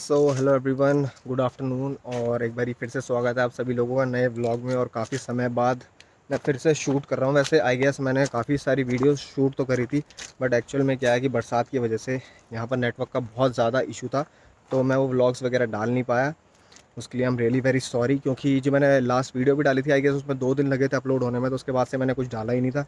Hello everyone, good afternoon. और एक बारी फिर से स्वागत है आप सभी लोगों का नए व्लॉग में। और काफ़ी समय बाद मैं फिर से शूट कर रहा हूँ। वैसे आई गेस मैंने काफ़ी सारी वीडियोस शूट तो करी थी, बट एक्चुअल में क्या है कि बरसात की वजह से यहाँ पर नेटवर्क का बहुत ज़्यादा इशू था, तो मैं वो व्लॉग्स वगैरह डाल नहीं पाया। उसके लिए I am really very sorry, क्योंकि जो मैंने लास्ट वीडियो भी डाली थी आई गेस उसमें 2 दिन लगे थे अपलोड होने में, तो उसके बाद से मैंने कुछ डाला ही नहीं था।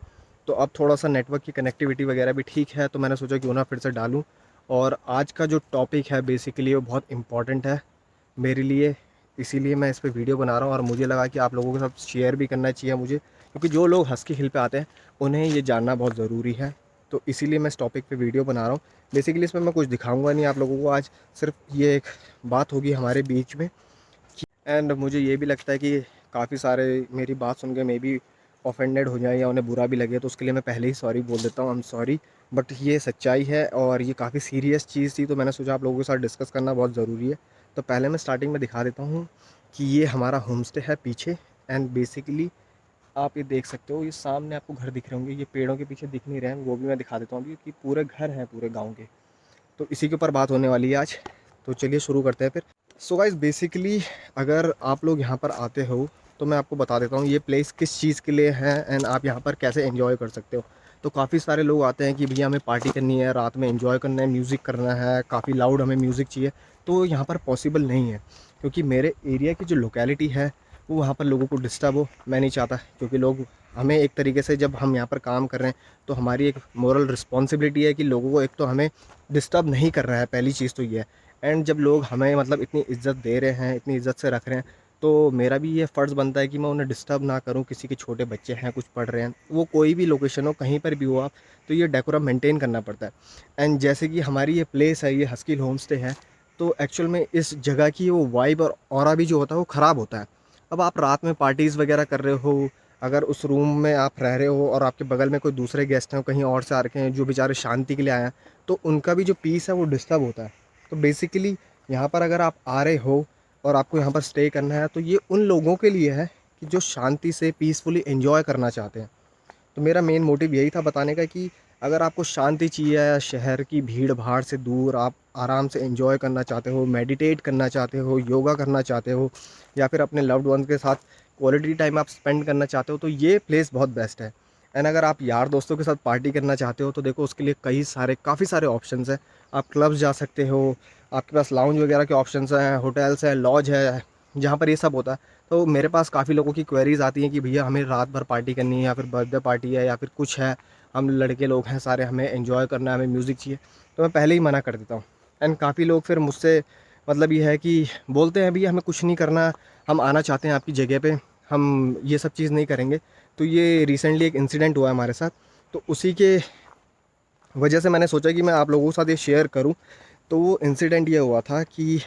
तो अब थोड़ा सा नेटवर्क की कनेक्टिविटी वगैरह भी ठीक है, तो मैंने सोचा क्यों ना फिर से डालूँ। और आज का जो टॉपिक है बेसिकली वो बहुत इम्पॉर्टेंट है मेरे लिए, इसीलिए मैं इस पे वीडियो बना रहा हूँ। और मुझे लगा कि आप लोगों के साथ शेयर भी करना चाहिए मुझे, क्योंकि जो लोग हस्की हिल पे आते हैं उन्हें ये जानना बहुत ज़रूरी है। तो इसीलिए मैं इस टॉपिक पे वीडियो बना रहा हूँ। बेसिकली इसमें मैं कुछ दिखाऊंगा नहीं आप लोगों को आज, सिर्फ ये एक बात होगी हमारे बीच में। एंड मुझे ये भी लगता है कि काफ़ी सारे मेरी बात सुन के मे बी ऑफेंडेड हो जाए या उन्हें बुरा भी लगे, तो उसके लिए मैं पहले ही सॉरी बोल देता हूँ। आई एम सॉरी, बट ये सच्चाई है और ये काफ़ी सीरियस चीज़ थी, तो मैंने सोचा आप लोगों के साथ डिस्कस करना बहुत ज़रूरी है। तो पहले मैं स्टार्टिंग में दिखा देता हूँ कि ये हमारा होम स्टे है पीछे। एंड बेसिकली आप ये देख सकते हो, ये सामने आपको घर दिख रहे होंगे, ये पेड़ों के पीछे दिख नहीं रहे हैं, वो भी मैं दिखा देता हूँ अभी कि पूरे घर हैं पूरे गाँव के। तो इसी के ऊपर बात होने वाली है आज। तो चलिए शुरू करते हैं फिर। सो गाइस बेसिकली अगर आप लोग यहाँ पर आते हो तो मैं आपको बता देता हूँ ये प्लेस किस चीज़ के लिए है एंड आप यहाँ पर कैसे एंजॉय कर सकते हो। तो काफ़ी सारे लोग आते हैं कि भैया हमें पार्टी करनी है, रात में एंजॉय करना है, म्यूज़िक करना है, काफ़ी लाउड हमें म्यूज़िक चाहिए। तो यहाँ पर पॉसिबल नहीं है, क्योंकि मेरे एरिया की जो लोकेलिटी है वो वहाँ पर लोगों को डिस्टर्ब हो मैं नहीं चाहता। क्योंकि लोग हमें एक तरीके से, जब हम यहाँ पर काम कर रहे हैं तो हमारी एक मोरल रिस्पॉन्सिबिलिटी है कि लोगों को एक तो हमें डिस्टर्ब नहीं कर रहा है, पहली चीज़ तो ये है। एंड जब लोग हमें मतलब इतनी इज़्ज़त दे रहे हैं, इतनी इज़्ज़त से रख रहे हैं, तो मेरा भी ये फ़र्ज़ बनता है कि मैं उन्हें डिस्टर्ब ना करूं। किसी के छोटे बच्चे हैं, कुछ पढ़ रहे हैं, वो कोई भी लोकेशन हो, कहीं पर भी हो आप, तो ये डेकोरम मेंटेन करना पड़ता है। एंड जैसे कि हमारी ये प्लेस है, ये हस्किल होम स्टे है, तो एक्चुअल में इस जगह की वो वाइब और ऑरा भी जो होता है वो ख़राब होता है। अब आप रात में पार्टीज़ वगैरह कर रहे हो, अगर उस रूम में आप रह रहे हो और आपके बगल में कोई दूसरे गेस्ट हैं कहीं और से आ रखे हैं जो बेचारे शांति के लिए आए हैं, तो उनका भी जो पीस है वो डिस्टर्ब होता है। तो बेसिकली यहाँ पर अगर आप आ रहे हो और आपको यहाँ पर स्टे करना है, तो ये उन लोगों के लिए है कि जो शांति से पीसफुली एंजॉय करना चाहते हैं। तो मेरा मेन मोटिव यही था बताने का कि अगर आपको शांति चाहिए, शहर की भीड़ भाड़ से दूर आप आराम से एंजॉय करना चाहते हो, मेडिटेट करना चाहते हो, योगा करना चाहते हो, या फिर अपने लव्ड वन के साथ क्वालिटी टाइम आप स्पेंड करना चाहते हो, तो ये प्लेस बहुत बेस्ट है। एंड अगर आप यार दोस्तों के साथ पार्टी करना चाहते हो तो देखो उसके लिए काफ़ी सारे ऑप्शंस हैं। आप क्लब्स जा सकते हो, आपके पास लाउंज वगैरह के ऑप्शंस हैं, होटल्स हैं, लॉज है, जहाँ पर ये सब होता है। तो मेरे पास काफ़ी लोगों की क्वेरीज़ आती हैं कि भैया हमें रात भर पार्टी करनी है, या फिर बर्थडे पार्टी है, या फिर कुछ है, हम लड़के लोग हैं सारे, हमें एंजॉय करना है, हमें म्यूज़िक चाहिए। तो मैं पहले ही मना कर देता हूँ। एंड काफ़ी लोग फिर मुझसे मतलब ये है कि बोलते हैं भैया हमें कुछ नहीं करना, हम आना चाहते हैं आपकी जगह पे, हम ये सब चीज़ नहीं करेंगे। तो ये रिसेंटली एक इंसिडेंट हुआ है हमारे साथ, तो उसी के वजह से मैंने सोचा कि मैं आप लोगों के साथ ये शेयर करूं। तो वो इंसिडेंट ये हुआ था कि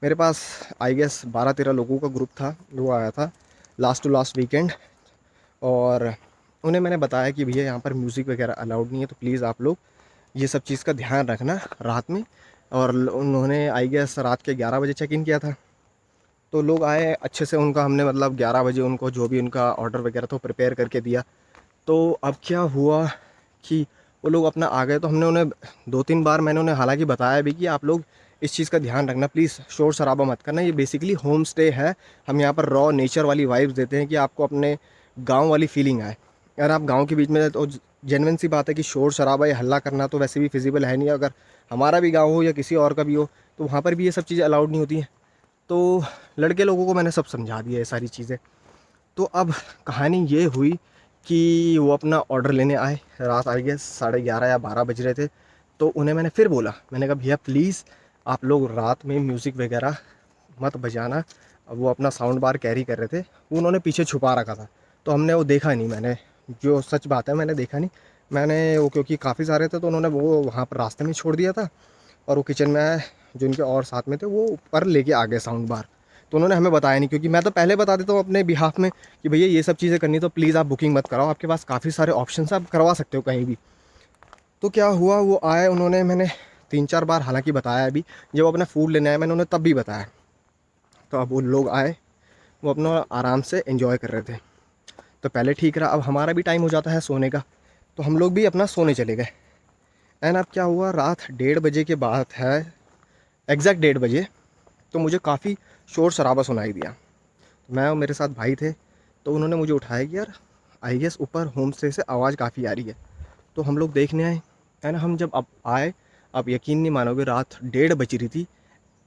मेरे पास आई गेस 12-13 लोगों का ग्रुप था, वो आया था लास्ट टू लास्ट वीकेंड। और उन्हें मैंने बताया कि भैया यहाँ पर म्यूज़िक वगैरह अलाउड नहीं है, तो प्लीज़ आप लोग ये सब चीज़ का ध्यान रखना रात में। और उन्होंने आई गेस रात के 11 बजे चेक इन किया था। तो लोग आए अच्छे से, उनका हमने मतलब 11 बजे उनको जो भी उनका ऑर्डर वगैरह था प्रिपेयर करके दिया। तो अब क्या हुआ कि वो लोग अपना आ गए, तो हमने उन्हें 2-3 बार मैंने उन्हें हालांकि बताया भी कि आप लोग इस चीज़ का ध्यान रखना, प्लीज़ शोर शराबा मत करना, ये बेसिकली होम स्टे है, हम यहाँ पर रॉ नेचर वाली वाइब्स देते हैं कि आपको अपने गांव वाली फीलिंग आए। अगर आप गांव के बीच में, तो जेन्युइन सी बात है कि शोर शराबा या हल्ला करना तो वैसे भी फिजिबल है नहीं। अगर हमारा भी गाँव हो या किसी और का भी हो, तो वहाँ पर भी ये सब चीज़ें अलाउड नहीं होती हैं। तो लड़के लोगों को मैंने सब समझा दिया ये सारी चीज़ें। तो अब कहानी ये हुई कि वो अपना ऑर्डर लेने आए, रात आई गेस 11:30 या 12 बज रहे थे। तो उन्हें मैंने फिर बोला, मैंने कहा भैया प्लीज़ आप लोग रात में म्यूज़िक वगैरह मत बजाना। अब वो अपना साउंड बार कैरी कर रहे थे, वो उन्होंने पीछे छुपा रखा था, तो हमने वो देखा नहीं। मैंने, जो सच बात है, मैंने देखा नहीं। मैंने वो, क्योंकि काफ़ी सारे थे, तो उन्होंने वो वहाँ पर रास्ते में छोड़ दिया था। और वो किचन में आए, जो उनके और साथ में थे वो ऊपर लेके आ गए साउंड बार। तो उन्होंने हमें बताया नहीं, क्योंकि मैं तो पहले बता देता हूँ अपने बिहाफ में कि भैया ये सब चीज़ें करनी तो प्लीज़ आप बुकिंग मत कराओ, आपके पास काफ़ी सारे ऑप्शन आप करवा सकते हो कहीं भी। तो क्या हुआ, वो आए, उन्होंने, मैंने 3-4 बार हालांकि बताया अभी, जब वो अपना फूड लेने आए मैंने उन्हें तब भी बताया। तो अब वो लोग आए, वो अपना आराम से एंजॉय कर रहे थे। तो पहले ठीक रहा, अब हमारा भी टाइम हो जाता है सोने का, तो हम लोग भी अपना सोने चले गए। एंड अब क्या हुआ, रात 1:30 बजे के बाद है, एग्जैक्ट 1:30 बजे, तो मुझे काफ़ी शोर शराबा सुनाई दिया। मैं और मेरे साथ भाई थे, तो उन्होंने मुझे उठाया कि यार आई गेस ऊपर होम स्टे से आवाज़ काफ़ी आ रही है। तो हम लोग देखने आए एंड हम जब अब आए, आप यकीन नहीं मानोगे, रात 1:30 बज रही थी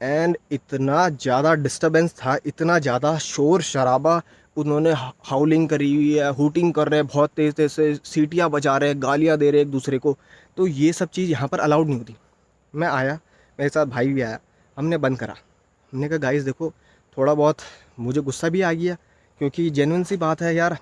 एंड इतना ज़्यादा डिस्टरबेंस था, इतना ज़्यादा शोर शराबा। उन्होंने हाउलिंग करी हुई है, हूटिंग कर रहे हैं बहुत तेज़ तेज़ से, सीटियाँ बजा रहे हैं, गालियाँ दे रहे हैं एक दूसरे को। तो ये सब चीज़ यहाँ पर अलाउड नहीं होती। मैं आया, मेरे साथ भाई भी आया, हमने बंद करा। हमने कहा गाइस देखो, थोड़ा बहुत मुझे गुस्सा भी आ गया, क्योंकि जेन्युइन सी बात है यार।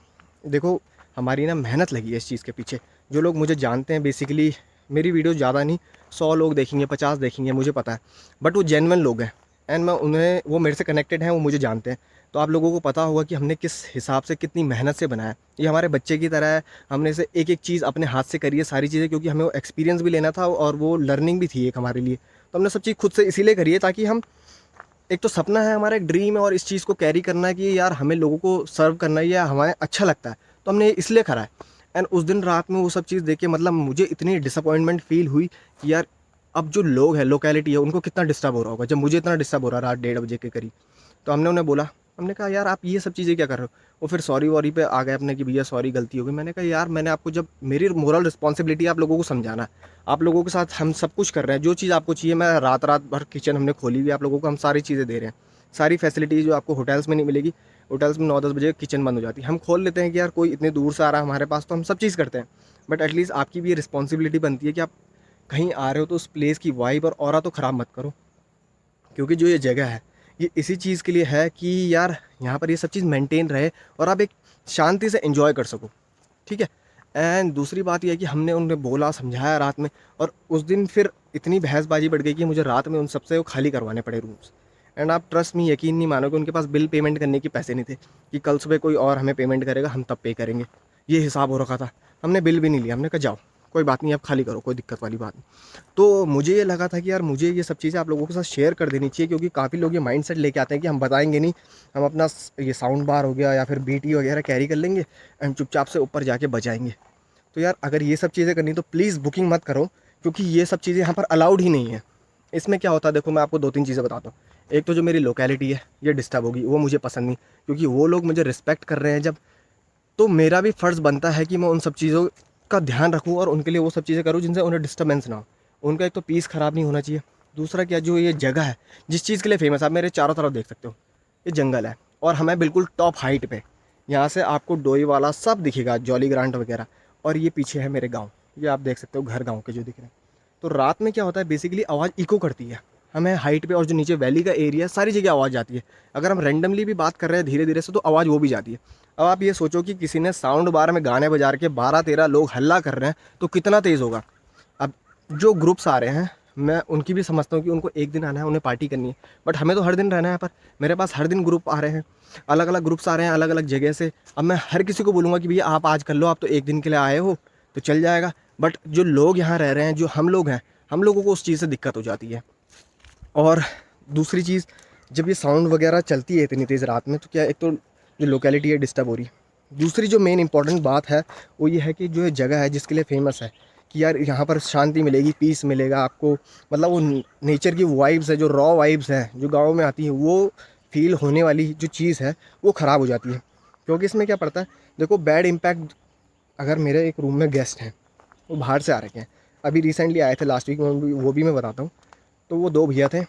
देखो, हमारी ना मेहनत लगी है इस चीज़ के पीछे। जो लोग मुझे जानते हैं बेसिकली, मेरी वीडियो ज़्यादा नहीं, 100 लोग देखेंगे, 50 देखेंगे, मुझे पता है, बट वो जेन्युइन लोग हैं एंड मैं उन्हें, वो मेरे से कनेक्टेड हैं, वो मुझे जानते हैं। तो आप लोगों को पता होगा कि हमने किस हिसाब से, कितनी मेहनत से बनाया। ये हमारे बच्चे की तरह है, हमने इसे एक एक चीज़ अपने हाथ से करी है सारी चीज़ें, क्योंकि हमें वो एक्सपीरियंस भी लेना था और वो लर्निंग भी थी एक हमारे लिए। तो हमने सब चीज़ खुद से इसीलिए करी है ताकि हम, एक तो सपना है हमारा, एक ड्रीम है, और इस चीज़ को कैरी करना है कि यार हमें लोगों को सर्व करना है या हमें अच्छा लगता है, तो हमने इसलिए करा है। एंड उस दिन रात में वो सब चीज़ देख के मतलब मुझे इतनी डिसअपॉइंटमेंट फील हुई कि यार अब जो लोग हैं, लोकेलिटी है, उनको कितना डिस्टर्ब हो रहा होगा, जब मुझे इतना डिस्टर्ब हो रहा है रात 1:30 बजे के करीब। तो हमने उन्हें बोला, हमने कहा यार आप ये सब चीज़ें क्या कर रहे हो। वो फिर सॉरी वॉरी पे आ गए अपने कि भैया सॉरी, गलती हो गई। मैंने कहा यार मैंने आपको, जब मेरी मोरल रिस्पॉन्सिबिलिटी आप लोगों को समझाना है, आप लोगों के साथ हम सब कुछ कर रहे हैं, जो चीज़ आपको चाहिए, मैं रात रात भर किचन हमने खोली हुई है, आप लोगों को हम सारी चीज़ें दे रहे हैं, सारी फैसिलिटी जो आपको होटल्स में नहीं मिलेगी। होटल्स में 9-10 बजे किचन बंद हो जाती है, हम खोल लेते हैं कि यार कोई इतने दूर से आ रहा है हमारे पास, तो हम सब चीज़ करते हैं। बट एटलीस्ट आपकी भी ये रिस्पॉन्सिबिलिटी बनती है कि आप कहीं आ रहे हो तो उस प्लेस की वाइब और ऑरा तो ख़राब मत करो, क्योंकि जो ये जगह है ये इसी चीज़ के लिए है कि यार यहाँ पर ये सब चीज़ मेंटेन रहे और आप एक शांति से एंजॉय कर सको, ठीक है। एंड दूसरी बात यह है कि हमने उन्हें बोला, समझाया रात में, और उस दिन फिर इतनी बहसबाजी बढ़ गई कि मुझे रात में उन सबसे वो खाली करवाने पड़े रूम्स। एंड आप ट्रस्ट में यकीन नहीं मानोगे, उनके पास बिल पेमेंट करने के पैसे नहीं थे कि कल सुबह कोई और हमें पेमेंट करेगा, हम तब पे करेंगे, ये हिसाब हो रखा था। हमने बिल भी नहीं लिया, हमने कहा जाओ कोई बात नहीं, आप खाली करो, कोई दिक्कत वाली बात नहीं। तो मुझे ये लगा था कि यार मुझे ये सब चीज़ें आप लोगों के साथ शेयर कर देनी चाहिए, क्योंकि काफ़ी लोग ये माइंडसेट लेके आते हैं कि हम बताएंगे नहीं, हम अपना ये साउंड बार हो गया या फिर बीटी वगैरह कैरी कर लेंगे एंड चुपचाप से ऊपर जाके बजाएंगे। तो यार अगर ये सब चीज़ें करनी तो प्लीज़ बुकिंग मत करो, क्योंकि ये सब चीज़ें यहाँ पर अलाउड ही नहीं है। इसमें क्या होता है, देखो मैं आपको 2-3 चीज़ें बताता हूँ। एक तो जो मेरी लोकेलिटी है ये डिस्टर्ब होगी, वो मुझे पसंद नहीं, क्योंकि वो लोग मुझे रिस्पेक्ट कर रहे हैं जब, तो मेरा भी फ़र्ज़ बनता है कि मैं उन सब चीज़ों का ध्यान रखूँ और उनके लिए वो सब चीज़ें करूँ जिनसे उन्हें डिस्टर्बेंस ना हो। उनका एक तो पीस ख़राब नहीं होना चाहिए। दूसरा क्या, जो ये जगह है जिस चीज़ के लिए फ़ेमस है, आप मेरे चारों तरफ देख सकते हो, ये जंगल है और हमें बिल्कुल टॉप हाइट पे, यहाँ से आपको डोईवाला सब दिखेगा, जॉली ग्रांट वगैरह, और ये पीछे है मेरे गाँव, ये आप देख सकते हो घर गाँव के जो दिख रहे हैं। तो रात में क्या होता है, बेसिकली आवाज़ इको करती है हमें हाइट पे, और जो नीचे वैली का एरिया है सारी जगह आवाज़ जाती है। अगर हम रैंडमली भी बात कर रहे हैं धीरे धीरे से तो आवाज़ वो भी जाती है। अब आप ये सोचो कि किसी ने साउंड बार में गाने बजा के 12-13 लोग हल्ला कर रहे हैं तो कितना तेज़ होगा। अब जो ग्रुप्स आ रहे हैं, मैं उनकी भी समझता हूँ कि उनको एक दिन आना है, उन्हें पार्टी करनी है, बट हमें तो हर दिन रहना है। पर मेरे पास हर दिन ग्रुप आ रहे हैं, अलग अलग ग्रुप्स आ रहे हैं अलग अलग जगह से। अब मैं हर किसी को बोलूँगा कि भैया आप आज कर लो, आप तो एक दिन के लिए आए हो तो चल जाएगा, बट जो लोग यहाँ रह रहे हैं, जो हम लोग हैं, हम लोगों को उस चीज़ से दिक्कत हो जाती है। और दूसरी चीज़, जब ये साउंड वगैरह चलती है इतनी तेज़ रात में, तो क्या, एक तो जो लोकेलिटी है डिस्टर्ब हो रही है। दूसरी जो मेन इंपॉर्टेंट बात है वो ये है कि जो ये जगह है जिसके लिए फेमस है कि यार यहाँ पर शांति मिलेगी, पीस मिलेगा आपको, मतलब वो नेचर की वाइब्स है, जो रॉ वाइब्स हैं जो गाँव में आती हैं, वो फील होने वाली जो चीज़ है वो ख़राब हो जाती है। क्योंकि इसमें क्या पड़ता है, देखो बैड इम्पैक्ट, अगर मेरे एक रूम में गेस्ट हैं, वो बाहर से आ रखे हैं, अभी रिसेंटली आए थे लास्ट वीक में, वो भी मैं बताता हूँ। तो वो 2 भैया थे,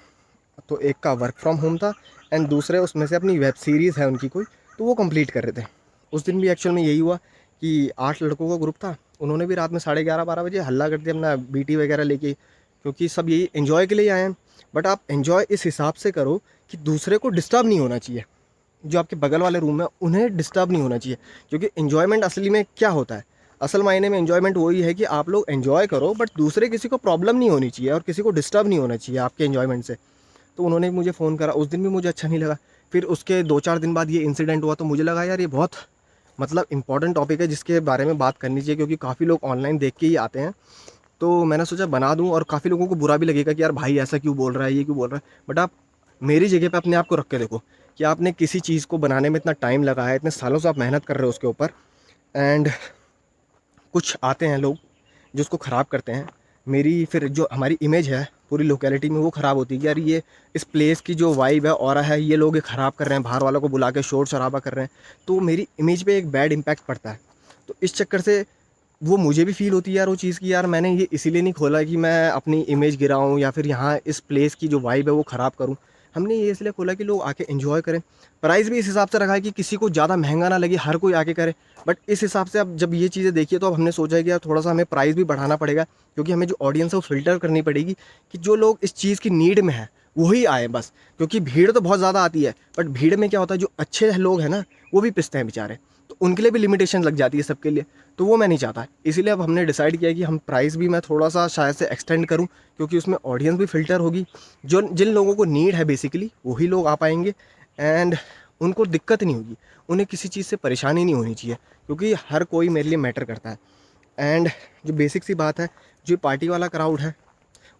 तो एक का वर्क फ्रॉम होम था एंड दूसरे उसमें से अपनी वेब सीरीज़ है उनकी कोई, तो वो कंप्लीट कर रहे थे। उस दिन भी एक्चुअल में यही हुआ कि 8 लड़कों का ग्रुप था, उन्होंने भी रात में 11:30-12 बजे हल्ला कर दिया अपना बीटी वगैरह लेके, क्योंकि सब यही एंजॉय के लिए आए हैं। बट आप एंजॉय इस हिसाब से करो कि दूसरे को डिस्टर्ब नहीं होना चाहिए, जो आपके बगल वाले रूम में उन्हें डिस्टर्ब नहीं होना चाहिए। क्योंकि एंजॉयमेंट असली में क्या होता है, असल मायने में एंजॉयमेंट वही है कि आप लोग एंजॉय करो, बट दूसरे किसी को प्रॉब्लम नहीं होनी चाहिए और किसी को डिस्टर्ब नहीं होना चाहिए आपके एंजॉयमेंट से। तो उन्होंने मुझे फ़ोन करा, उस दिन भी मुझे अच्छा नहीं लगा। फिर उसके 2-4 दिन बाद ये इंसिडेंट हुआ, तो मुझे लगा यार ये बहुत मतलब इंपॉर्टेंट टॉपिक है जिसके बारे में बात करनी चाहिए, क्योंकि काफ़ी लोग ऑनलाइन देख के ही आते हैं। तो मैंने सोचा बना दूं, और काफ़ी लोगों को बुरा भी लगेगा कि यार भाई ऐसा क्यों बोल रहा है, ये क्यों बोल रहा है। बट आप मेरी जगह पे अपने आप को रख के देखो कि आपने किसी चीज़ को बनाने में इतना टाइम लगाया है, इतने सालों से आप मेहनत कर रहे हो उसके ऊपर, एंड कुछ आते हैं लोग जो उसको ख़राब करते हैं। मेरी फिर जो हमारी इमेज है पूरी लोकेलिटी में वो ख़राब होती है कि यार ये इस प्लेस की जो वाइब है, ऑरा है, ये लोग ये ख़राब कर रहे हैं, बाहर वालों को बुला के शोर शराबा कर रहे हैं, तो मेरी इमेज पे एक बैड इम्पैक्ट पड़ता है। तो इस चक्कर से वो मुझे भी फ़ील होती है यार वो चीज़ की, यार मैंने ये इसीलिए नहीं खोला कि मैं अपनी इमेज गिराऊँ या फिर यहाँ इस प्लेस की जो वाइब है वो ख़राब करूँ। हमने ये इसलिए खोला कि लोग आके एन्जॉय करें। प्राइस भी इस हिसाब से रखा है कि किसी को ज़्यादा महंगा ना लगे, हर कोई आके करे। बट इस हिसाब से अब जब ये चीज़ें देखी है तो अब हमने सोचा है कि यार थोड़ा-सा हमें प्राइस भी बढ़ाना पड़ेगा, क्योंकि हमें जो ऑडियंस है वो फ़िल्टर करनी पड़ेगी कि जो लोग इस चीज़ की नीड में हैं, वही आए बस। क्योंकि भीड़ तो बहुत ज़्यादा आती है, बट भीड़ में क्या होता है, जो अच्छे लोग हैं ना, वो भी पिसते हैं बेचारे। तो उनके लिए भी लिमिटेशन लग जाती है सबके लिए, तो वो मैं नहीं चाहता। इसीलिए अब हमने डिसाइड किया कि हम प्राइस भी मैं थोड़ा-सा शायद से एक्सटेंड करूँ, क्योंकि उसमें ऑडियंस भी फ़िल्टर होगी। जो जिन लोगों को नीड है बेसिकली वही लोग आ पाएँगे एंड उनको दिक्कत नहीं होगी, उन्हें किसी चीज़ से परेशानी नहीं होनी चाहिए, क्योंकि हर कोई मेरे लिए मैटर करता है। एंड जो बेसिक सी बात है, जो पार्टी वाला क्राउड है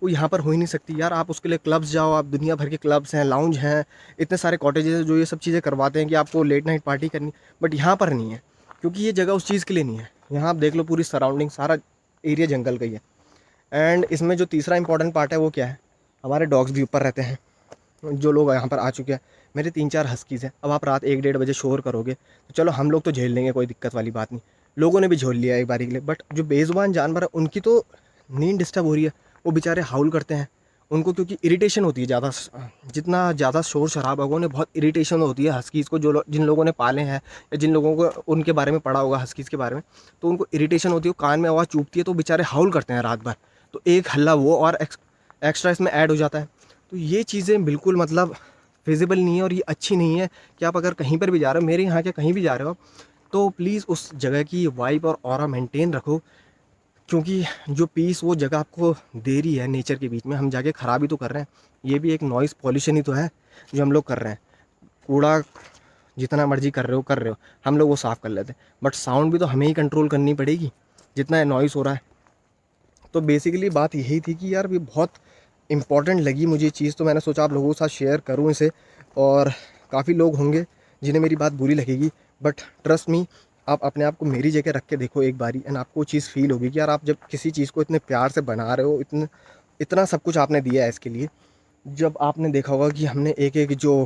वो यहाँ पर हो ही नहीं सकती यार। आप उसके लिए क्लब्स जाओ, आप दुनिया भर के क्लब्स हैं, लाउंज हैं, इतने सारे कॉटेजेस हैं जो ये सब चीज़ें करवाते हैं कि आपको लेट नाइट पार्टी करनी, बट यहाँ पर नहीं है, क्योंकि ये जगह उस चीज़ के लिए नहीं है। यहाँ आप देख लो पूरी सराउंडिंग, सारा एरिया जंगल का ही है। एंड इसमें जो तीसरा इंपॉर्टेंट पार्ट है वो क्या है, हमारे डॉग्स भी ऊपर रहते हैं। जो लोग यहाँ पर आ चुके हैं, मेरे 3-4 हस्कीज़ हैं। अब आप रात 1-1:30 बजे शोर करोगे तो चलो हम लोग तो झेल लेंगे, कोई दिक्कत वाली बात नहीं, लोगों ने भी झेल लिया एक बारी के लिए। बट जो बेज़ुबान जानवर है उनकी तो नींद डिस्टर्ब हो रही है, वो बेचारे हाउल करते हैं। उनको क्योंकि इरिटेशन होती है ज़्यादा, जितना ज़्यादा शोर शराबा होगा उन्हें बहुत इरिटेशन होती है हस्कीज़ को। जिन लोगों ने पाले हैं या जिन लोगों को उनके बारे में पढ़ा होगा हस्कीज़ के बारे में, तो उनको इरिटेशन होती है, वो कान में आवाज़ चुभती है, तो बेचारे हाउल करते हैं रात भर। तो एक हल्ला वो और एक्स्ट्रा इसमें ऐड हो जाता है। तो ये चीज़ें बिल्कुल मतलब फिजिबल नहीं है और ये अच्छी नहीं है कि आप अगर कहीं पर भी जा रहे हो, मेरे यहाँ के कहीं भी जा रहे हो, तो प्लीज़ उस जगह की वाइब और ऑरा मेंटेन रखो। क्योंकि जो पीस वो जगह आपको दे रही है नेचर के बीच में, हम जाके ख़राब ही तो कर रहे हैं। ये भी एक नॉइज़ पॉल्यूशन ही तो है जो हम लोग कर रहे हैं। कूड़ा जितना मर्जी कर रहे हो, हम लोग वो साफ़ कर लेते हैं, बट साउंड भी तो हमें ही कंट्रोल करनी पड़ेगी जितना नॉइज़ हो रहा है। तो बेसिकली बात यही थी कि यार ये बहुत इम्पॉर्टेंट लगी मुझे ये चीज़, तो मैंने सोचा आप लोगों के साथ शेयर करूँ इसे। और काफ़ी लोग होंगे जिन्हें मेरी बात बुरी लगेगी, बट ट्रस्ट मी, आप अपने आप को मेरी जगह रख के देखो एक बारी एंड आपको वो चीज़ फ़ील होगी कि यार आप जब किसी चीज़ को इतने प्यार से बना रहे हो, इतना सब कुछ आपने दिया है इसके लिए। जब आपने देखा होगा कि हमने एक-एक जो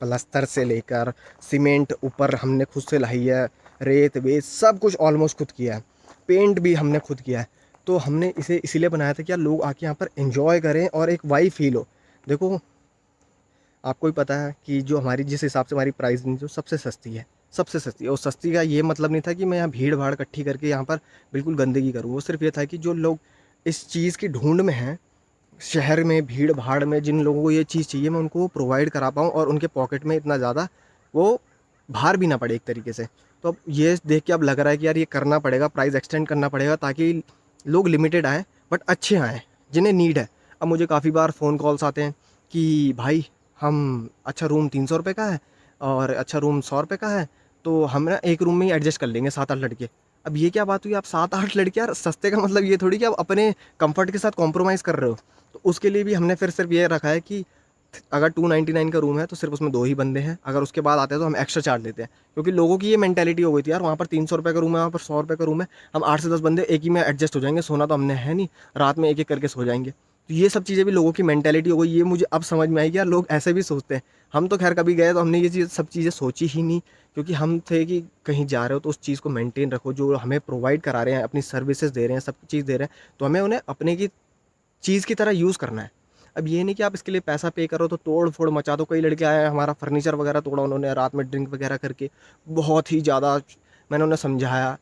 प्लास्तर से लेकर सीमेंट ऊपर हमने खुद से लाई है, रेत-वेत सब कुछ ऑलमोस्ट खुद किया है, पेंट भी हमने खुद किया है। तो हमने इसे इसीलिए बनाया था कि यार लोग आके यहाँ पर एन्जॉय करें और एक वाइब फ़ील हो। देखो, आपको ही पता है कि जो हमारी जिस हिसाब से हमारी प्राइसिंग जो सबसे सस्ती है, सबसे सस्ती है। और सस्ती का ये मतलब नहीं था कि मैं यहाँ भीड़-भाड़ इकट्ठी करके यहाँ पर बिल्कुल गंदगी करूँ। वो सिर्फ़ ये था कि जो लोग इस चीज़ की ढूँढ में हैं, शहर में भीड़-भाड़ में जिन लोगों को ये चीज़ चाहिए, मैं उनको प्रोवाइड करा पाऊँ और उनके पॉकेट में इतना ज़्यादा वो भार भी ना पड़े एक तरीके से। तो अब ये देख के अब लग रहा है कि यार ये करना पड़ेगा, प्राइस एक्सटेंड करना पड़ेगा, ताकि लोग लिमिटेड आएँ बट अच्छे आएँ, जिन्हें नीड है। अब मुझे काफ़ी बार फ़ोन कॉल्स आते हैं कि भाई हम अच्छा रूम 300 रुपये का है और अच्छा रूम 100 रुपये का है, तो हम ना एक रूम में ही एडजस्ट कर लेंगे 7-8 लड़के। अब ये क्या बात हुई, आप 7-8 लड़के, यार सस्ते का मतलब ये थोड़ी कि आप अपने कम्फ़र्ट के साथ कॉम्प्रोमाइज़ कर रहे हो। तो उसके लिए भी हमने फिर सिर्फ ये रखा है कि अगर 299 का रूम है तो सिर्फ उसमें 2 ही बंदे हैं, अगर उसके बाद आते हैं तो हम एक्स्ट्रा चार्ज लेते हैं। क्योंकि लोगों की ये मेंटालिटी हो गई थी यार, वहाँ पर 300 रुपये का रूम है, वहाँ पर 100 रुपये का रूम है, हम 8 से 10 बंदे एक ही में एडजस्ट हो जाएंगे, सोना तो हमने है नहीं, रात में एक-एक करके सो जाएंगे। तो ये सब चीज़ें भी लोगों की मेंटालिटी हो गई, ये मुझे अब समझ में आई कि यार लोग ऐसे भी सोचते हैं। हम तो खैर कभी गए तो हमने ये चीज़ सब चीज़ें सोची ही नहीं, क्योंकि हम थे कि कहीं जा रहे हो तो उस चीज़ को मेंटेन रखो, जो हमें प्रोवाइड करा रहे हैं, अपनी सर्विसेज दे रहे हैं, सब चीज़ दे रहे हैं, तो हमें उन्हें अपने की चीज़ की तरह यूज़ करना है। अब ये नहीं कि आप इसके लिए पैसा पे करो तो तोड़-फोड़ मचा दो। कई लड़के आए हैं, हमारा फर्नीचर वगैरह तोड़ा उन्होंने रात में ड्रिंक वगैरह करके, बहुत ही ज़्यादा मैंने उन्हें समझाया।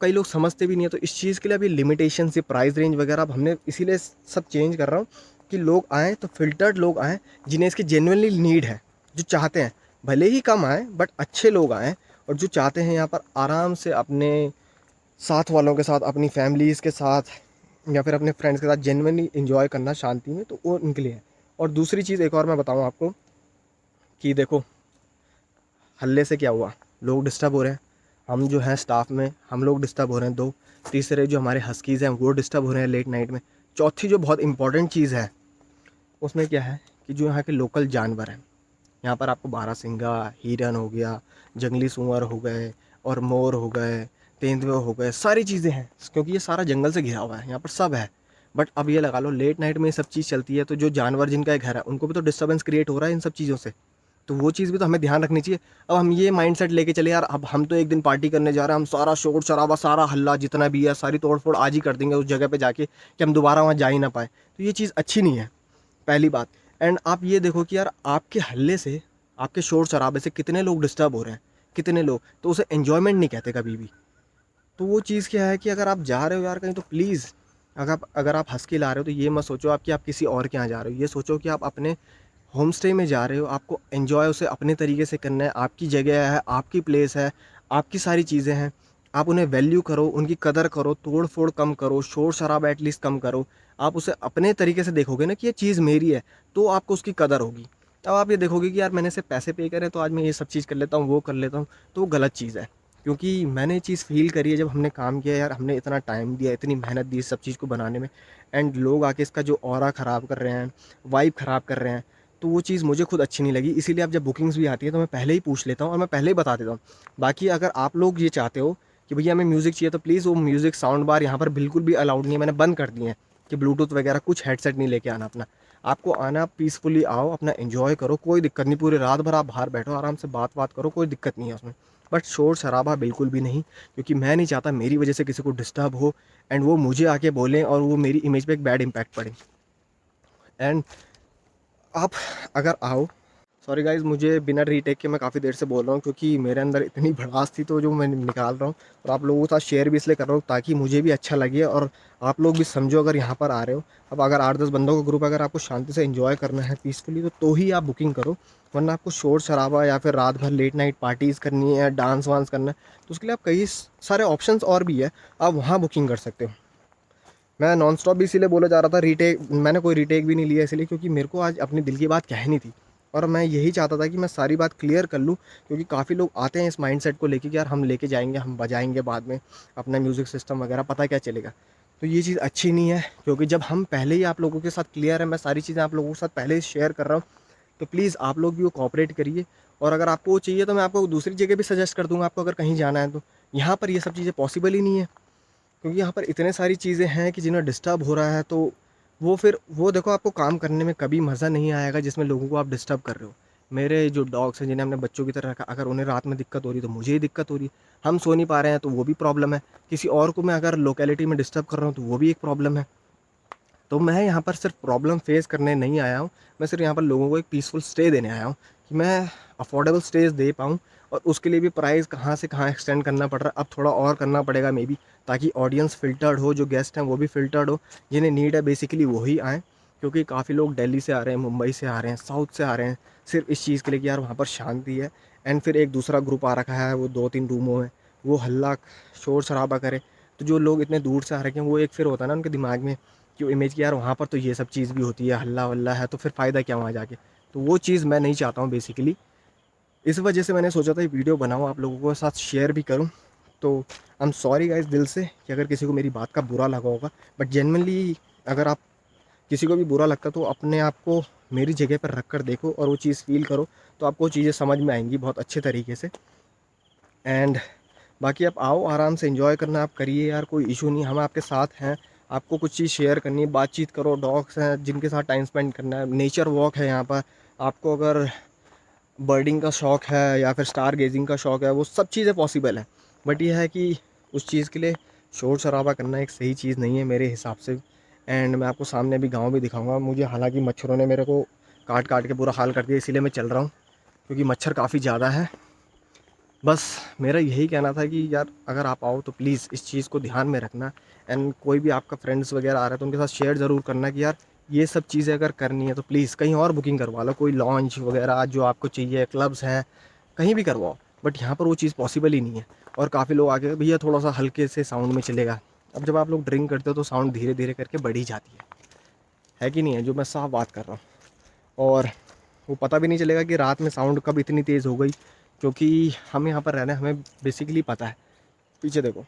कई लोग समझते भी नहीं है, तो इस चीज़ के लिए अभी लिमिटेशन से प्राइस रेंज वगैरह अब हमने इसीलिए सब चेंज कर रहा हूँ कि लोग आएँ तो फ़िल्टर्ड लोग आएँ, जिन्हें इसकी जेन्युइनली नीड है, जो चाहते हैं। भले ही कम आएँ बट अच्छे लोग आएँ और जो चाहते हैं यहाँ पर आराम से अपने साथ वालों के साथ, अपनी फैमिलीज़ के साथ या फिर अपने फ्रेंड्स के साथ जेन्युइनली एंजॉय करना शांति में, तो वो उनके लिए है। और दूसरी चीज़ एक और मैं बताऊँ आपको कि देखो, हल्ले से क्या हुआ, लोग डिस्टर्ब हो रहे हैं, हम जो हैं स्टाफ में हम लोग डिस्टर्ब हो रहे हैं 2, तीसरे जो हमारे हस्कीज़ हैं वो डिस्टर्ब हो रहे हैं लेट नाइट में। चौथी जो बहुत इंपॉर्टेंट चीज़ है उसमें क्या है कि जो यहाँ के लोकल जानवर हैं, यहाँ पर आपको बारहसिंगा, हिरन हो गया, जंगली सूअर हो गए और मोर हो गए, तेंदुए हो गए, सारी चीज़ें हैं, क्योंकि ये सारा जंगल से घिरा हुआ है, यहाँ पर सब है। बट अब ये लगा लो लेट नाइट में ये सब चीज़ चलती है, तो जो जानवर जिनका घर है उनको भी तो डिस्टर्बेंस क्रिएट हो रहा है इन सब चीज़ों से। तो वो चीज़ भी तो हमें ध्यान रखनी चाहिए। अब हम ये माइंडसेट लेके चले यार, अब हम तो एक दिन पार्टी करने जा रहे हैं, हम सारा शोर शराबा, सारा हल्ला जितना भी है, सारी तोड़ फोड़ आज ही कर देंगे उस जगह पे जाके कि हम दोबारा वहाँ जा ही ना पाए। तो ये चीज़ अच्छी नहीं है, पहली बात। एंड आप ये देखो कि यार आपके हल्ले से, आपके शोर शराबे से कितने लोग डिस्टर्ब हो रहे हैं, कितने लोग, तो उसे एन्जॉयमेंट नहीं कहते कभी भी। तो वो चीज़ क्या है कि अगर आप जा रहे हो यार कहीं, तो प्लीज़ अगर आप हंस के ला रहे हो तो ये मत सोचो आप कि आप किसी और के यहाँ जा रहे हो, ये सोचो कि आप अपने होम स्टे में जा रहे हो, आपको एन्जॉय उसे अपने तरीके से करना है, आपकी जगह है, आपकी प्लेस है, आपकी सारी चीज़ें हैं, आप उन्हें वैल्यू करो, उनकी कदर करो, तोड़ फोड़ कम करो, शोर शराबा एटलीस्ट कम करो। आप उसे अपने तरीके से देखोगे ना कि ये चीज़ मेरी है, तो आपको उसकी कदर होगी। अब आप ये देखोगे कि यार मैंने सिर्फ पैसे पे करे तो आज मैं ये सब चीज़ कर लेता हूँ, वो कर लेता हूँ, तो वो गलत चीज़ है। क्योंकि मैंने ये चीज़ फ़ील करी है, जब हमने काम किया यार, हमने इतना टाइम दिया, इतनी मेहनत दी इस सब चीज़ को बनाने में, एंड लोग आके इसका जो ऑरा ख़राब कर रहे हैं, वाइब ख़राब कर रहे हैं, तो वो चीज़ मुझे खुद अच्छी नहीं लगी। इसीलिए अब जब बुकिंग्स भी आती है तो मैं पहले ही पूछ लेता हूँ और मैं पहले ही बता देता हूँ। बाकी अगर आप लोग ये चाहते हो कि भैया हमें म्यूज़िक चाहिए, तो प्लीज़ वो म्यूज़िक साउंड बार यहाँ पर बिल्कुल भी अलाउड नहीं है, मैंने बंद कर दिए हैं कि ब्लूटूथ वगैरह कुछ हेडसेट नहीं लेके आना अपना। आपको आना, पीसफुली आओ, अपना एन्जॉय करो, कोई दिक्कत नहीं, पूरी रात भर आप बाहर बैठो, आराम से बात करो, कोई दिक्कत नहीं है उसमें। बट शोर शराबा बिल्कुल भी नहीं, क्योंकि मैं नहीं चाहता मेरी वजह से किसी को डिस्टर्ब हो एंड वो मुझे आके बोलें और वो मेरी इमेज पे एक बैड इम्पैक्ट पड़े। एंड आप अगर आओ, सॉरी गाइज़, मुझे बिना रीटेक के मैं काफ़ी देर से बोल रहा हूँ, क्योंकि मेरे अंदर इतनी भड़ास थी तो जो मैं निकाल रहा हूँ, और आप लोगों के साथ शेयर भी इसलिए कर रहा हूँ ताकि मुझे भी अच्छा लगे और आप लोग भी समझो अगर यहाँ पर आ रहे हो। अब अगर 8-10 बंदों का ग्रुप, अगर आपको शांति से एंजॉय करना है पीसफुली, तो ही आप बुकिंग करो। वरना आपको शोर शराबा या फिर रात भर लेट नाइट पार्टीज़ करनी है, डांस वांस करना है, तो उसके लिए आप कई सारे ऑप्शंस और भी है, आप वहाँ बुकिंग कर सकते हो। मैं नॉन स्टॉप भी इसीलिए बोला जा रहा था, रीटेक मैंने कोई रीटेक भी नहीं लिया इसलिए, क्योंकि मेरे को आज अपने दिल की बात कहनी थी और मैं यही चाहता था कि मैं सारी बात क्लियर कर लूँ। क्योंकि काफ़ी लोग आते हैं इस माइंडसेट को लेके कि यार हम लेके जाएंगे, हम बजाएंगे बाद में अपना म्यूज़िक सिस्टम वगैरह, पता क्या चलेगा। तो ये चीज़ अच्छी नहीं है, क्योंकि जब हम पहले ही आप लोगों के साथ क्लियर है, मैं सारी चीज़ें आप लोगों के साथ पहले ही शेयर कर रहा हूँ, तो प्लीज़ आप लोग भी वो कोऑपरेट करिए। और अगर आपको वो चाहिए तो मैं आपको दूसरी जगह भी सजेस्ट कर दूँगा, आपको अगर कहीं जाना है तो। यहाँ पर ये सब चीज़ें पॉसिबल ही नहीं है, क्योंकि यहाँ पर इतने सारी चीज़ें हैं कि जिन्हें डिस्टर्ब हो रहा है, तो वो फिर वो देखो, आपको काम करने में कभी मज़ा नहीं आएगा जिसमें लोगों को आप डिस्टर्ब कर रहे हो। मेरे जो डॉग्स हैं, जिन्हें हमने बच्चों की तरह रखा, अगर उन्हें रात में दिक्कत हो रही है तो मुझे ही दिक्कत हो रही है। हम सो नहीं पा रहे हैं तो वो भी प्रॉब्लम है। किसी और को मैं अगर लोकेलिटी में डिस्टर्ब कर रहा हूँ तो वो भी एक प्रॉब्लम है। तो मैं यहाँ पर सिर्फ प्रॉब्लम फेस करने नहीं आया हूँ, मैं सिर्फ यहाँ पर लोगों को एक पीसफुल स्टे देने आया हूँ कि मैं अफोर्डेबल स्टेज दे पाऊँ। और उसके लिए भी प्राइस कहाँ से कहाँ एक्सटेंड करना पड़ रहा है, अब थोड़ा और करना पड़ेगा मे बी, ताकि ऑडियंस फ़िल्टर्ड हो, जो गेस्ट हैं वो भी फ़िल्टर्ड हो, जिन्हें नीड है बेसिकली वही आएँ। क्योंकि काफ़ी लोग दिल्ली से आ रहे हैं, मुंबई से आ रहे हैं, साउथ से आ रहे हैं, सिर्फ इस चीज़ के लिए कि यार वहाँ पर शांति है। एंड फिर एक दूसरा ग्रुप आ रखा है, वो 2-3 रूमों में, वो हल्ला शोर शराबा करे। तो जो लोग इतने दूर से आ रखे हैं, वो एक फिर होता है ना उनके दिमाग में कि इमेज की, यार वहाँ पर तो ये सब चीज़ भी होती है, हल्ला वल्ला है, तो फिर फ़ायदा क्या वहाँ जाके। तो वो चीज़ मैं नहीं चाहता हूँ बेसिकली। इस वजह से मैंने सोचा था ये वीडियो बनाऊँ, आप लोगों के साथ शेयर भी करूँ। तो आई एम सॉरी गाइस दिल से कि अगर किसी को मेरी बात का बुरा लगा होगा, बट जेनुइनली अगर आप किसी को भी बुरा लगता तो अपने आप को मेरी जगह पर रख कर देखो और वो चीज़ फ़ील करो, तो आपको चीज़ें समझ में आएंगी बहुत अच्छे तरीके से। एंड बाकी आप आओ, आराम से एंजॉय करना आप करिए यार, कोई इशू नहीं, हम आपके साथ हैं। आपको कुछ चीज़ शेयर करनी है, बातचीत करो, डॉग्स हैं जिनके साथ टाइम स्पेंड करना है, नेचर वॉक है यहाँ पर। आपको अगर बर्डिंग का शौक़ है या फिर स्टार गेजिंग का शौक़ है, वो सब चीज़ें पॉसिबल है। बट ये है कि उस चीज़ के लिए शोर शराबा करना एक सही चीज़ नहीं है मेरे हिसाब से। एंड मैं आपको सामने अभी गाँव भी दिखाऊंगा। मुझे हालांकि मच्छरों ने मेरे को काट काट के बुरा हाल कर दिया, इसीलिए मैं चल रहा हूँ, क्योंकि मच्छर काफ़ी ज़्यादा है। बस मेरा यही कहना था कि यार अगर आप आओ तो प्लीज़ इस चीज़ को ध्यान में रखना। एंड कोई भी आपका फ्रेंड्स वगैरह आ रहा है तो उनके साथ शेयर ज़रूर करना कि यार ये सब चीज़ें अगर करनी है तो प्लीज़ कहीं और बुकिंग करवा लो, कोई लॉन्च वगैरह जो आपको चाहिए, क्लब्स हैं, कहीं भी करवाओ। बट यहाँ पर वो चीज़ पॉसिबल ही नहीं है। और काफ़ी लोग आके भैया थोड़ा सा हल्के से साउंड में चलेगा। अब जब आप लोग ड्रिंक करते हो तो साउंड धीरे धीरे करके बढ़ ही जाती है कि नहीं है, जो मैं साफ बात कर रहा हूँ। और वो पता भी नहीं चलेगा कि रात में साउंड कब इतनी तेज़ हो गई, क्योंकि हम यहाँ पर रहना है, हमें बेसिकली पता है। पीछे देखो,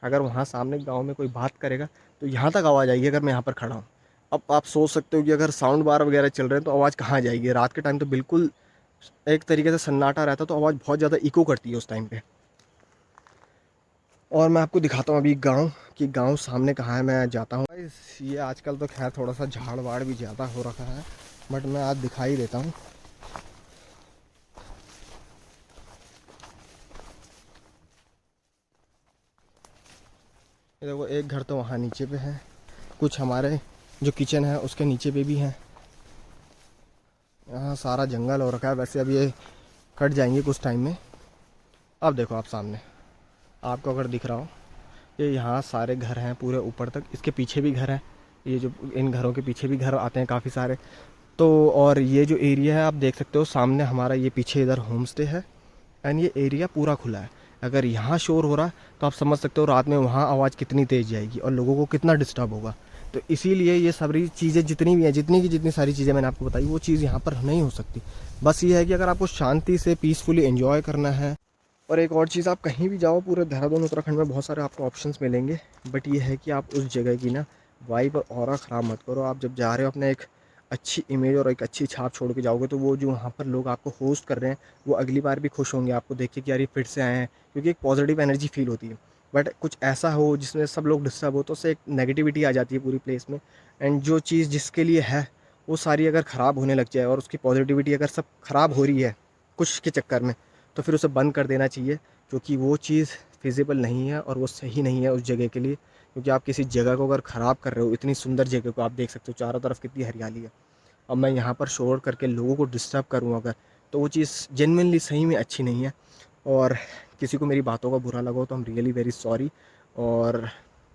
अगर वहाँ सामने गांव में कोई बात करेगा तो यहाँ तक आवाज़ आएगी अगर मैं यहाँ पर खड़ा हूँ। अब आप सोच सकते हो कि अगर साउंड बार वगैरह चल रहे हैं तो आवाज़ कहाँ जाएगी। रात के टाइम तो बिल्कुल एक तरीके से सन्नाटा रहता, तो आवाज़ बहुत ज़्यादा इको करती है उस टाइम पे। और मैं आपको दिखाता हूँ अभी गांव, कि गांव सामने कहाँ है, मैं जाता हूँ। गाइस ये आजकल तो खैर थोड़ा सा झाड़ वाड़ भी ज़्यादा हो रखा है, बट मैं आज दिखाई देता हूँ। ये देखो, एक घर तो वहाँ नीचे पे है, कुछ हमारे जो किचन है उसके नीचे पे भी है। यहाँ सारा जंगल हो रखा है। वैसे अब ये कट जाएंगे कुछ टाइम में। अब देखो आप सामने, आपको अगर दिख रहा हो, ये यहाँ सारे घर हैं पूरे ऊपर तक। इसके पीछे भी घर हैं, ये जो इन घरों के पीछे भी घर आते हैं काफ़ी सारे। तो और ये जो एरिया है आप देख सकते हो सामने हमारा, ये पीछे इधर होम स्टे है एंड ये एरिया पूरा खुला है। अगर यहाँ शोर हो रहा है तो आप समझ सकते हो रात में वहाँ आवाज़ कितनी तेज़ जाएगी और लोगों को कितना डिस्टर्ब होगा। तो इसीलिए ये सारी चीज़ें जितनी भी हैं, जितनी की जितनी सारी चीज़ें मैंने आपको बताई, वो चीज़ यहाँ पर नहीं हो सकती। बस ये है कि अगर आपको शांति से पीसफुली एंजॉय करना है। और एक और चीज़, आप कहीं भी जाओ पूरे देहरादून उत्तराखंड में बहुत सारे आपको ऑप्शंस मिलेंगे, बट ये है कि आप उस जगह की ना वाइब और ऑरा ख़राब मत करो। आप जब जा रहे हो अपने एक अच्छी इमेज और एक अच्छी छाप छोड़ के जाओगे, तो वो जो वहाँ पर लोग आपको होस्ट कर रहे हैं वो अगली बार भी खुश होंगे आपको देख के कि यार ये फिर से आए हैं, क्योंकि एक पॉजिटिव एनर्जी फील होती है। बट कुछ ऐसा हो जिसमें सब लोग डिस्टर्ब हो तो उससे एक नेगेटिविटी आ जाती है पूरी प्लेस में। एंड जो चीज़ जिसके लिए है वो सारी अगर ख़राब होने लग जाए और उसकी पॉजिटिविटी अगर सब ख़राब हो रही है कुछ के चक्कर में, तो फिर उसे बंद कर देना चाहिए, क्योंकि वो चीज़ फिजिबल नहीं है और वो सही नहीं है उस जगह के लिए। क्योंकि आप किसी जगह को अगर ख़राब कर रहे हो, इतनी सुंदर जगह को आप देख सकते हो चारों तरफ कितनी हरियाली है, अब मैं यहाँ पर शोर करके लोगों को डिस्टर्ब करूँ अगर, तो वो चीज़ जेन्युइनली सही में अच्छी नहीं है। और किसी को मेरी बातों का बुरा लगा हो तो I am really very sorry. और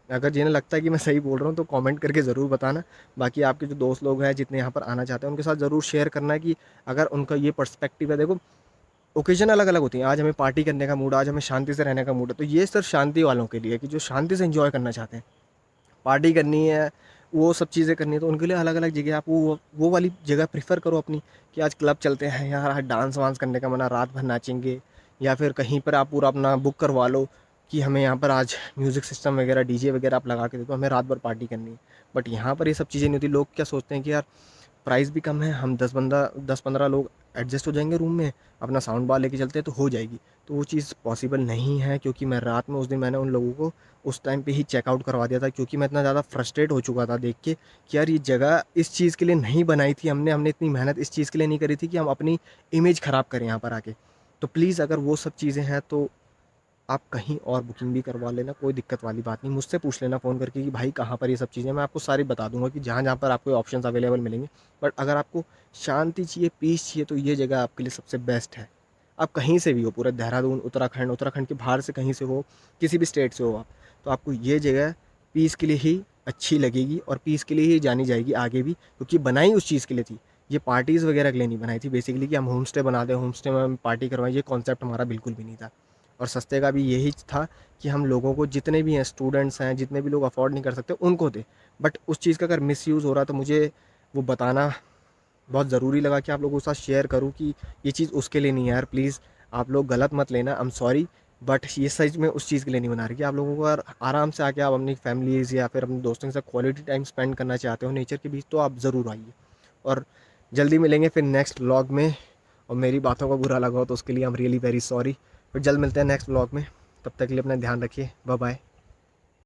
अगर जिन्हें लगता है कि मैं सही बोल रहा हूँ तो कमेंट करके ज़रूर बताना। बाकी आपके जो दोस्त लोग हैं जितने यहाँ पर आना चाहते हैं उनके साथ ज़रूर शेयर करना है कि अगर उनका ये पर्सपेक्टिव है। देखो, ओकेजन अलग अलग होती हैं। आज हमें पार्टी करने का मूड, आज हमें शांति से रहने का मूड है, तो ये सिर्फ शांति वालों के लिए है कि जो शांति से एंजॉय करना चाहते हैं। पार्टी करनी है, वो सब चीज़ें करनी है, तो उनके लिए अलग अलग जगह आप वो वाली जगह प्रेफर करो अपनी, कि आज क्लब चलते हैं यार, आज डांस वांस करने का मना, रात भर नाचेंगे। या फिर कहीं पर आप पूरा अपना बुक करवा लो कि हमें यहाँ पर आज म्यूज़िक सिस्टम वगैरह डीजे वगैरह आप लगा के दे दो, हमें रात भर पार्टी करनी है। बट यहाँ पर ये सब चीज़ें नहीं होती। लोग क्या सोचते हैं कि यार प्राइस भी कम है, हम 10-15 लोग एडजस्ट हो जाएंगे रूम में, अपना साउंड बार लेके चलते हैं तो हो जाएगी। तो वो चीज़ पॉसिबल नहीं है, क्योंकि मैं रात में उस दिन मैंने उन लोगों को उस टाइम पे ही चेकआउट करवा दिया था, क्योंकि मैं इतना ज़्यादा फ्रस्ट्रेट हो चुका था देख के कि यार ये जगह इस चीज़ के लिए नहीं बनाई थी हमने हमने इतनी मेहनत इस चीज़ के लिए नहीं करी थी कि हम अपनी इमेज ख़राब करें यहाँ पर आके। तो प्लीज़ अगर वो सब चीज़ें हैं तो आप कहीं और बुकिंग भी करवा लेना, कोई दिक्कत वाली बात नहीं। मुझसे पूछ लेना फ़ोन करके कि भाई कहाँ पर ये सब चीज़ें, मैं आपको सारी बता दूंगा कि जहाँ जहाँ पर आपको ऑप्शंस अवेलेबल मिलेंगे। बट अगर आपको शांति चाहिए, पीस चाहिए, तो ये जगह आपके लिए सबसे बेस्ट है। आप कहीं से भी हो, पूरे देहरादून, उत्तराखंड, उत्तराखंड के बाहर से कहीं से हो, किसी भी स्टेट से हो आप, तो आपको ये जगह पीस के लिए ही अच्छी लगेगी और पीस के लिए ही जानी जाएगी आगे भी, क्योंकि बनाई उस चीज़ के लिए थी। ये पार्टीज़ वगैरह के लिए नहीं बनाई थी बेसिकली, कि हम होम स्टे बना दें, होम स्टे में हम पार्टी करवाएं, ये कॉन्सेप्ट हमारा बिल्कुल भी नहीं था। और सस्ते का भी यही था कि हम लोगों को, जितने भी हैं स्टूडेंट्स हैं, जितने भी लोग अफोर्ड नहीं कर सकते उनको दे। बट उस चीज़ का अगर मिसयूज़ हो रहा है तो मुझे वो बताना बहुत ज़रूरी लगा कि आप लोगों के साथ शेयर करूँ कि ये चीज़ उसके लिए नहीं है यार, प्लीज़ आप लोग गलत मत लेना, आई एम सॉरी। बट ये सच में उस चीज़ के लिए नहीं बना रही कि आप लोगों को अगर आराम से आके आप अपनी फैमिलीज़ या फिर अपने दोस्तों के साथ क्वालिटी टाइम स्पेंड करना चाहते हो नेचर के बीच, तो आप ज़रूर आइए। और जल्दी मिलेंगे फिर नेक्स्ट व्लॉग में। और मेरी बातों का बुरा लगा हो तो उसके लिए I am really very sorry. फिर जल्द मिलते हैं नेक्स्ट व्लॉग में। तब तक के लिए अपना ध्यान रखिए। Bye bye.